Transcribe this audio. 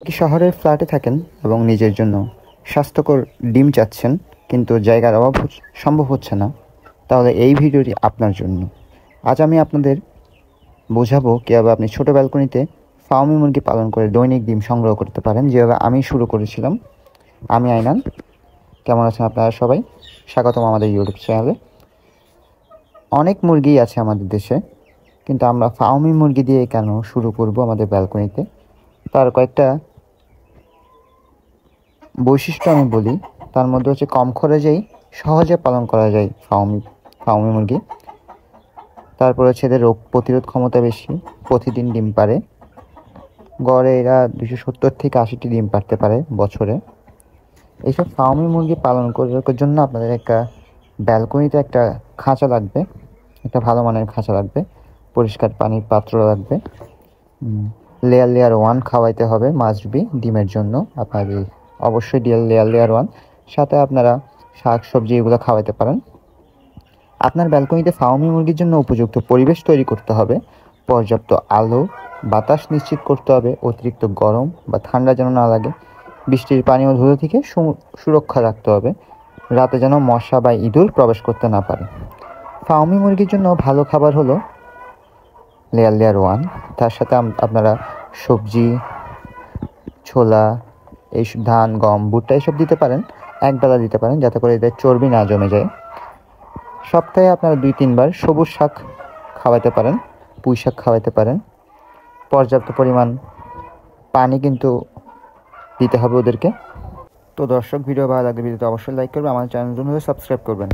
কি শহরের ফ্ল্যাটে থাকেন এবং নিজের জন্য স্বাস্থ্যকর ডিম চাচ্ছেন কিন্তু জায়গার অভাব সম্ভব হচ্ছে না, তাহলে এই ভিডিওটি আপনার জন্য। আজ আমি আপনাদের বোঝাবো কীভাবে আপনি ছোট ব্যালকনিতে ফার্মি মুরগি পালন করে দৈনিক ডিম সংগ্রহ করতে পারেন, যেভাবে আমি শুরু করেছিলাম। আমি আইনান। কেমন আছেন আপনারা সবাই? স্বাগতম আমাদের ইউটিউব চ্যানেলে। অনেক মুরগি আছে আমাদের দেশে, কিন্তু আমরা ফার্মি মুরগি দিয়ে কেন শুরু করব আমাদের ব্যালকনিতে, তার কয়েকটা বৈশিষ্ট্য আমি বলি। তার মধ্যে হচ্ছে কম খরচেই সহজে পালন করা যায় ফার্মি মুরগি। তারপর হচ্ছে এদের রোগ প্রতিরোধ ক্ষমতা বেশি, প্রতিদিন ডিম পারে। গড়ে এরা 270 থেকে 80টি ডিম পারতে পারে বছরে। এইসব ফার্মি মুরগি পালন করার জন্য আপনাদের একটা ব্যালকনিতে একটা খাঁচা লাগবে, একটা ভালো মানের খাঁচা লাগবে, পরিষ্কার পানির পাত্র লাগবে, লেয়ার 1 খাওয়াইতে হবে মাস্ট বি ডিমের জন্য। আপনাদের অবশ্যই লেয়ার 1, সাথে আপনারা শাক সবজি এগুলো খাওয়াইতে পারেন। আপনার ব্যালকনিতে ফার্মি মুরগির জন্য উপযুক্ত পরিবেশ তৈরি করতে হবে। পর্যাপ্ত আলো বাতাস নিশ্চিত করতে হবে, অতিরিক্ত গরম বা ঠান্ডা যেন না লাগে। বৃষ্টির পানি ও ধুলো থেকে সুরক্ষা রাখতে হবে, রাতে যেন মশা বা ইঁদুর প্রবেশ করতে না পারে। ফার্মি মুরগির জন্য ভালো খাবার হলো লেয়ার 1। তার সাথে আপনারা সবজি, ছোলা, এই ধান, গম, ভুট্টা এসব দিতে পারেন। একবেলা দিতে পারেন যাতে করে এদের চর্বি না জমে যায়। সপ্তাহে আপনারা 2-3 বার সবুজ শাক খাওয়াতে পারেন, পুঁই শাক খাওয়াতে পারেন। পর্যাপ্ত পরিমাণ পানি কিন্তু দিতে হবে ওদেরকে। তো দর্শক, ভিডিও ভালো লাগলে ভিডিওতে অবশ্যই লাইক করবেন, আমার চ্যানেল সাবস্ক্রাইব করবেন।